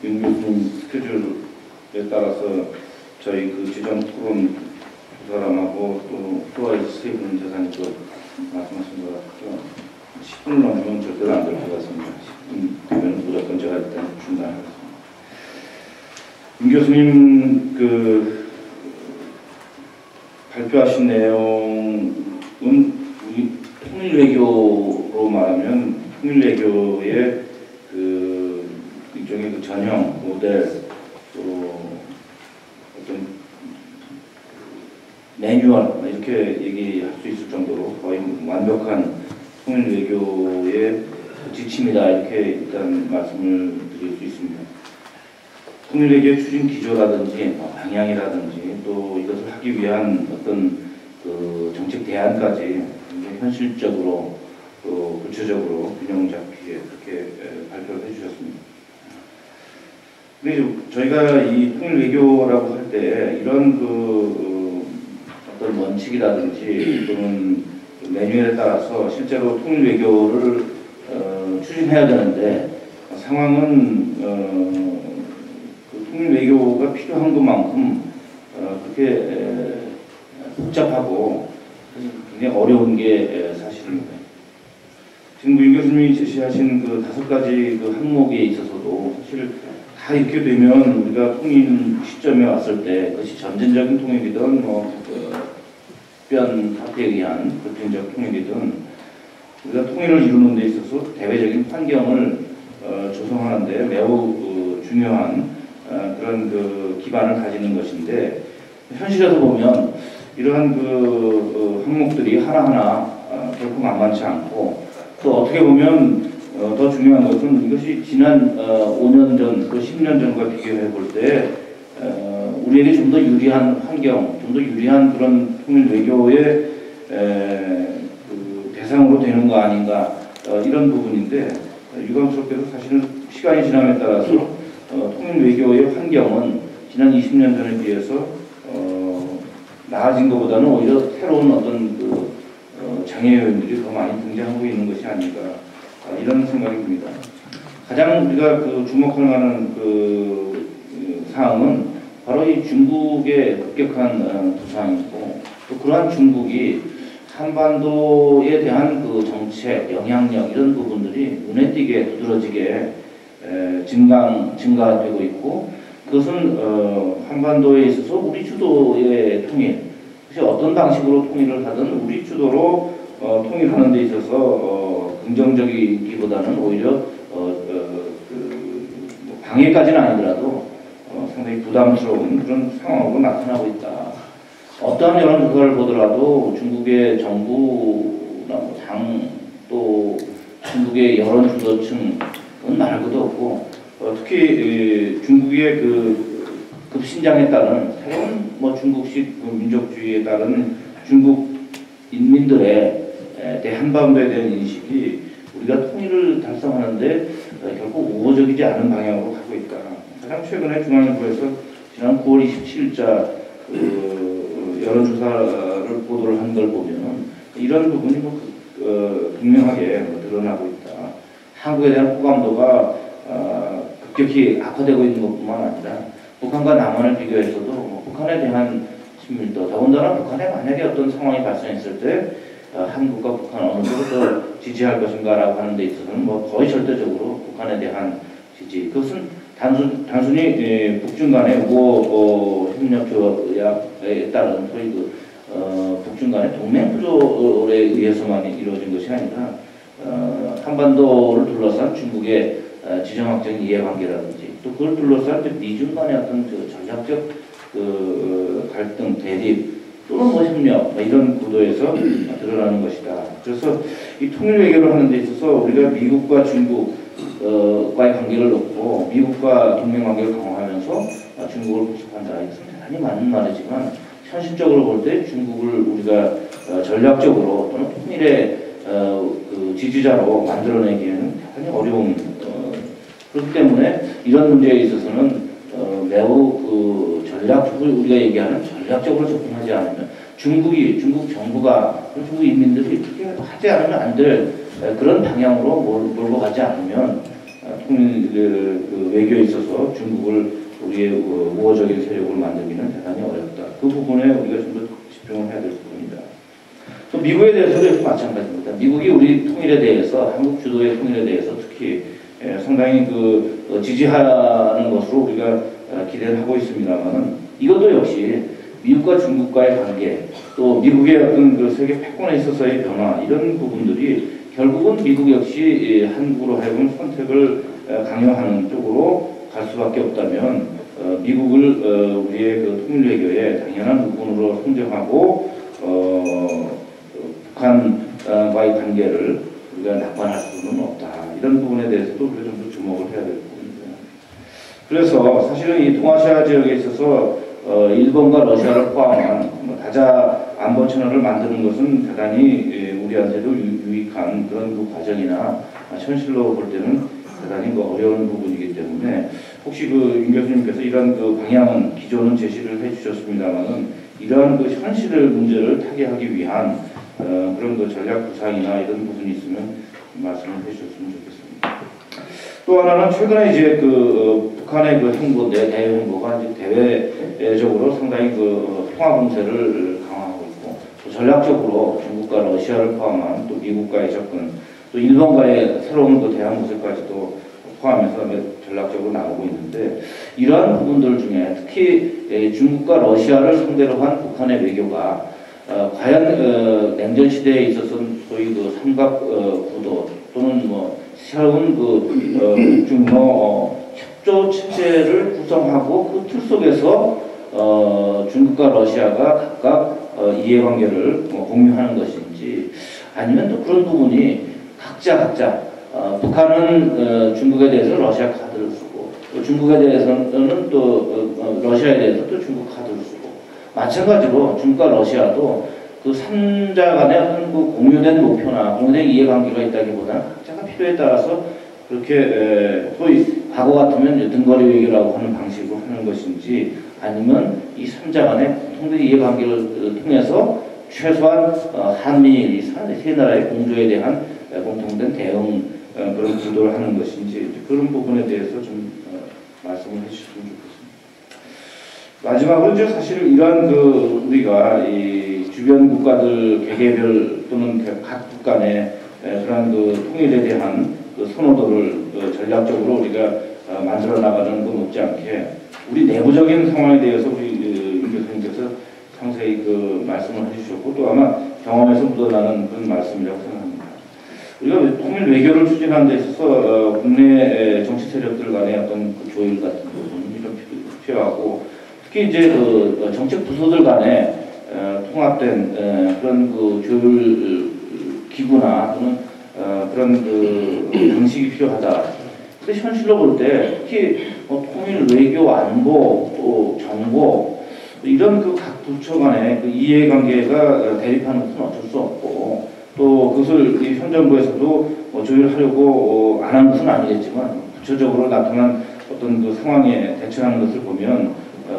윤 교수님 스케줄에 따라서 저희 그 지정 토론 두 사람하고 또 플로아이즈 세 분 재산이 또 말씀하신 것 같고요. 10분을 넘으면 절대로 안 될 것 같습니다. 10분 되면 무조건 제가 일단 중단하겠습니다. 윤 교수님 그 발표하신 내용은 우리 통일외교로 말하면 통일외교의 그 일종의 그 전형 모델 또 어떤 매뉴얼 이렇게 얘기할 수 있을 정도로 거의 완벽한 통일외교의 지침이다 이렇게 일단 말씀을 드릴 수 있습니다. 통일외교의 추진 기조라든지 방향이라든지 또 이것을 하기 위한 어떤 그 정책 대안까지 굉장히 현실적으로 또 구체적으로 균형 잡히게 그렇게 발표를 해주셨습니다. 근데 저희가 이 통일외교라고 할 때 이런 그 어떤 원칙이라든지 또는 매뉴얼에 따라서 실제로 통일외교를 추진해야 되는데 상황은 그 통일외교가 필요한 것만큼 그렇게 복잡하고 굉장히 어려운 게 사실입니다. 지금 윤 교수님이 제시하신 그 5가지 그 항목에 있어서도 사실 다 이렇게 되면 우리가 통일 시점에 왔을 때 그것이 점진적인 통일이든 특별 사태에 의한 불평적 통일이든 우리가 통일을 이루는 데 있어서 대외적인 환경을 조성하는데 매우 중요한 그런 그 기반을 가지는 것인데 현실에서 보면 이러한 그 항목들이 하나하나 결코 만만치 않고 또 어떻게 보면 더 중요한 것은 이것이 지난 5년 전, 또 10년 전과 비교해 볼 때 우리에게 좀 더 유리한 환경, 좀 더 유리한 그런 통일 외교의 그 대상으로 되는 거 아닌가 이런 부분인데 유감스럽게도 사실은 시간이 지남에 따라서 통일 외교의 환경은 지난 20년 전에 비해서 나아진 것보다는 오히려 새로운 어떤 그 장애 요인들이 더 많이 등장하고 있는 것이 아닌가 이런 생각이 듭니다. 가장 우리가 그 주목할 만한 그 사항은 바로 이 중국의 급격한 부상이고 또 그러한 중국이 한반도에 대한 그 정책, 영향력 이런 부분들이 눈에 띄게 두드러지게 증가되고 있고 그것은 한반도에 있어서 우리 주도의 통일, 그것이 어떤 방식으로 통일을 하든 우리 주도로 통일하는 데 있어서 긍정적이기보다는 오히려 방해까지는 아니더라도 상당히 부담스러운 그런 상황으로 나타나고 있다. 어떠한 여론조사를 보더라도 중국의 정부나 당 또 중국의 여론 주도층은 말할 것도 없고 특히 중국의 그 급신장에 따른 새로운 중국식 민족주의에 따른 중국 인민들의 한반도에 대한 인식이 우리가 통일을 달성하는데 결코 우호적이지 않은 방향으로 가고 있다. 가장 최근에 중앙일보에서 지난 9월 27일자 그 여론조사를 보도를 한 걸 보면 이런 부분이 분명하게 드러나고 있다. 한국에 대한 호감도가 급격히 악화되고 있는 것뿐만 아니라 북한과 남한을 비교해서도 북한에 대한 친밀도, 더군다나 북한에 만약에 어떤 상황이 발생했을 때 한국과 북한 어느 쪽을 더 지지할 것인가라고 하는 데 있어서는 거의 절대적으로 북한에 대한 지지. 그것은 단순히 북중 간의 우호 협력 조약에 따른 소위 북중 간의 동맹 구조에 의해서만 이루어진 것이 아니라 한반도를 둘러싼 중국의 지정학적인 이해관계라든지 또 그걸 둘러싼 미중 간의 어떤 전략적 갈등, 대립 또는 협력 이런 구도에서 드러나는 것이다. 그래서 이 통일 외교를 하는 데 있어서 우리가 미국과 중국과의 관계를 놓고 미국과 동맹 관계를 강화하면서 중국을 보수한다. 이것은 대단히 맞는 말이지만 현실적으로 볼 때 중국을 우리가 전략적으로 또는 통일의 그 지지자로 만들어내기에는 대단히 어려운 그렇기 때문에 이런 문제에 있어서는 매우 그 전략적으로 우리가 얘기하는 전략적으로 접근하지 않으면 중국 정부가 중국 인민들이 그렇게 하지 않으면 안 될 그런 방향으로 몰고 가지 않으면 그 외교에 있어서 중국을 우리의 우호적인 세력을 만들기는 대단히 어렵다. 그 부분에 우리가 좀 더 집중을 해야 될 부분이다. 또 미국에 대해서도 역시 마찬가지입니다. 미국이 우리 통일에 대해서, 한국 주도의 통일에 대해서 특히 상당히 지지하는 것으로 우리가 기대를 하고 있습니다만은, 이것도 역시 미국과 중국과의 관계, 또 미국의 어떤 세계 패권에 있어서의 변화, 이런 부분들이 결국은 미국 역시 한국으로 하여금 선택을 강요하는 쪽으로 갈 수밖에 없다면, 미국을 우리의 통일 외교의 당연한 부분으로 선정하고 북한과의 관계를 우리가 낙관할 수는 없다. 이런 부분에 대해서도 우리가 좀 더 주목을 해야 될 부분입니다. 그래서 사실은 이 동아시아 지역에 있어서 일본과 러시아를 포함한 다자 안보 채널을 만드는 것은 대단히 우리한테도 유익한 그런 과정이나 현실로 볼 때는 대단히 어려운 부분이기 때문에, 혹시 윤 교수님께서 이런 방향은 기존은 제시를 해주셨습니다만은, 이러한 현실의 문제를 타개하기 위한 그런 전략 구상이나 이런 부분이 있으면 말씀을 해주셨으면 좋겠습니다. 또 하나는 최근에 이제 북한의 행보, 대외 행보가 이제 대외적으로 상당히 통화 공세를 강화하고 있고, 또 전략적으로 중국과 러시아를 포함한 또 미국과의 접근, 또 일본과의 새로운 대항 모색까지도 포함해서 전략적으로 나오고 있는데, 이러한 부분들 중에 특히 중국과 러시아를 상대로 한 북한의 외교가 과연 냉전 시대에 있어서는 소위 삼각 구도 또는 새로운 북중러 협조 체제를 구성하고 그 틀 속에서 중국과 러시아가 각각 이해관계를 공유하는 것인지, 아니면 또 그런 부분이 각자 북한은 중국에 대해서 러시아 카드를 쓰고, 또 중국에 대해서는 또 러시아에 대해서 또 중국 카드를 쓰고, 마찬가지로 중국과 러시아도 그 3자 간의 어떤 공유된 목표나 공유된 이해관계가 있다기보다는 각자가 필요에 따라서 그렇게 소위 과거 같으면 등거리 외교라고 하는 방식으로 하는 것인지, 아니면 이 3자 간의 공통된 이해관계를 통해서 최소한 한미일 세 나라의 공조에 대한 공통된 대응 그런 구도를 하는 것인지, 그런 부분에 대해서 좀 말씀을 해주셨으면 좋겠습니다. 마지막으로 이제 사실 이러한 우리가 이 주변 국가들 개개별 또는 각 국간의 그런 통일에 대한 선호도를 전략적으로 우리가 만들어 나가는 건 없지 않게, 우리 내부적인 상황에 대해서 우리 윤 교수님께서 상세히 말씀을 해주셨고, 또 아마 경험에서 묻어나는 그런 말씀이라고 생각합니다. 우리가 통일 외교를 추진하는 데 있어서 국내 정치 세력들 간의 어떤 조율 같은 부분이 좀 필요하고, 특히 이제 정책 부서들 간에 통합된 그런 조율 기구나 또는 그런 방식이 필요하다. 근데 현실로 볼 때 특히 통일 외교, 안보, 정보 이런 각 부처 간의 이해관계가 대립하는 것은 어쩔 수 없고, 또 그것을 현 정부에서도 조율하려고 안 한 것은 아니겠지만, 구체적으로 나타난 어떤 상황에 대처하는 것을 보면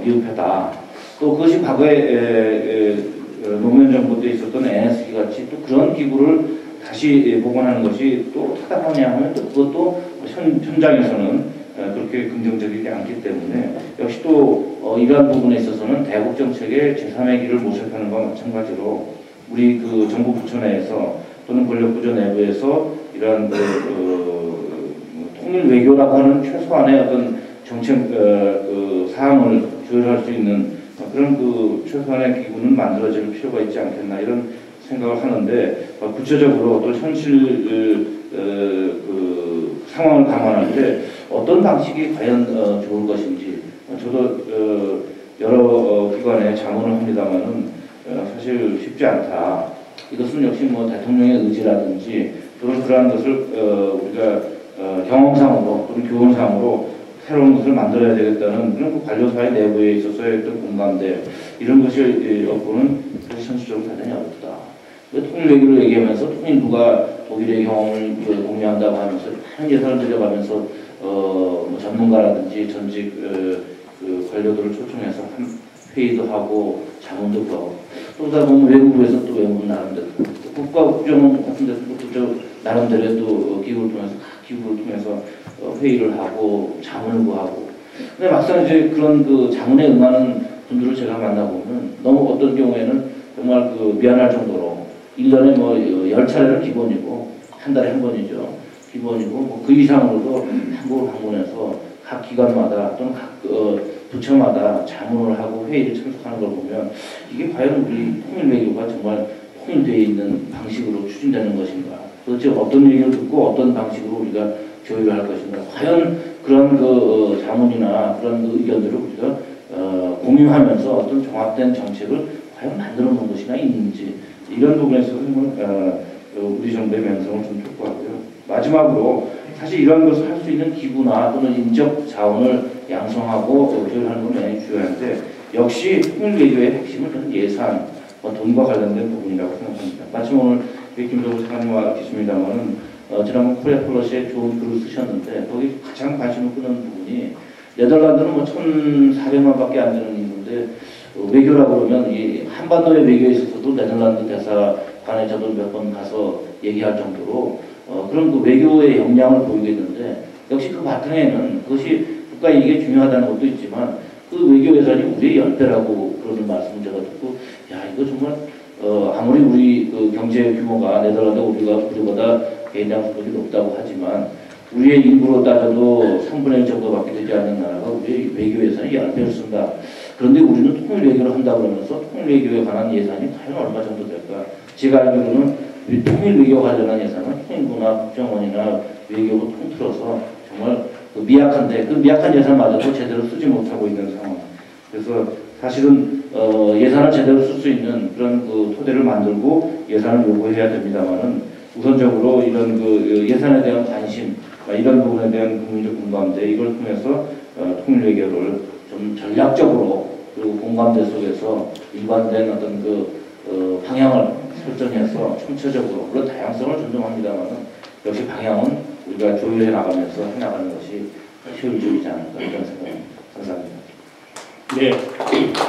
미흡하다. 또 그것이 과거에 노무현 정부 때 있었던 NSC 같이 또 그런 기구를 다시 복원하는 것이 또 타당하냐 하면 또 그것도 현장에서는 그렇게 긍정적이지 않기 때문에, 역시 또 이러한 부분에 있어서는 대북 정책의 제3의 길을 모색하는 것과 마찬가지로 우리 정부 부처 내에서 또는 권력 구조 내부에서 이러한 통일 외교라고 하는 최소한의 어떤 정책 사항을 조율할 수 있는 그런 최소한의 기구는 만들어질 필요가 있지 않겠나, 이런 생각을 하는데, 구체적으로 또 현실 상황을 감안할 때 어떤 방식이 과연 좋을 것인지, 저도 여러 기관에 자문을 합니다만은 사실 쉽지 않다. 이것은 역시 대통령의 의지라든지 또는 그러한 것을 우리가 경험상으로 또는 교훈상으로 새로운 것을 만들어야 되겠다는 그런 관료사의 내부에 있어서의 어떤 공감대, 이런 것이 없고는 사실 현실적으로 대단히 어렵다. 통일 외교를 얘기하면서 통일부가 독일의 경험을 공유한다고 하면서 많은 예산을 들여가면서 전문가라든지 전직 관료들을 초청해서 회의도 하고 자문도 구하고, 또 그러다 보면 외국부에서 또 외국 나름대로 국가국정 같은 데서 또 나름대로 또 기구를 통해서 각 기구를 통해서 회의를 하고 자문을 구하고. 근데 막상 이제 그런 그 자문에 응하는 분들을 제가 만나보면 너무 어떤 경우에는 정말 그 미안할 정도로 1년에 뭐 10차례는 기본이고 한 달에 한 번이죠. 기본이고 뭐 그 이상으로도 한국을 방문해서 각 기관마다 또는 각 부처마다 자문을 하고 회의를 참석하는 걸 보면 이게 과연 우리 통일 외교가 정말 통일되어 있는 방식으로 추진되는 것인가? 도대체 어떤 얘기를 듣고 어떤 방식으로 우리가 교육을 할 것인가? 과연 그런 그 자문이나 그런 그 의견들을 우리가 공유하면서 어떤 종합된 정책을 과연 만들어 놓은 것이나 있는지 이런 부분에서 우리 정부의 명성을 좀 촉구하고요. 마지막으로 사실 이런 것을 할 수 있는 기구나 또는 인적 자원을 양성하고 조율하는 건 굉장히 중요한데 역시 통일 외교의 핵심은 저는 예산, 돈과 관련된 부분이라고 생각합니다. 마침 오늘 김정우 장관님과 계십니다만은 지난번 코리아 폴러시에 좋은 글을 쓰셨는데 거기 가장 관심을 끄는 부분이 네덜란드는 뭐 1,400만밖에 안 되는 인구인데 외교라고 그러면 이 한반도의 외교에 있어서도 네덜란드 대사관에 저도 몇 번 가서 얘기할 정도로 그런 그 외교의 역량을 보이고 있는데 역시 그 바탕에는 그것이 국가 이익이 중요하다는 것도 있지만 그 외교 예산이 우리의 10배라고 그러는 말씀을 제가 듣고 야 이거 정말 아무리 우리 그 경제 규모가 네덜란드 우리보다 개인당 수준이 높다고 하지만 우리의 인구로 따져도 3분의 1 정도밖에 되지 않는 나라가 우리의 외교 예산이 10배를 쓴다. 그런데 우리는 통일 외교를 한다 그러면서 통일 외교에 관한 예산이 과연 얼마 정도 될까? 제가 알기로는 우리 통일 외교 관련한 예산은 통일부나 국정원이나 외교부 통틀어서 정말 그 미약한데 그 미약한 예산마저도 제대로 쓰지 못하고 있는 상황. 그래서 사실은 예산을 제대로 쓸 수 있는 그런 그 토대를 만들고 예산을 요구해야 됩니다만은 우선적으로 이런 그 예산에 대한 관심, 이런 부분에 대한 국민적 공감대 이걸 통해서 통일 외교를 좀 전략적으로 그리고 공감대 속에서 일관된 어떤 그 방향을 설정해서 총체적으로 물론 다양성을 존중합니다만은 역시 방향은 우리가 조율해 나가면서 해나가는 것이 효율적이지 않을까 이런 생각입니다. 감사합니다. 네.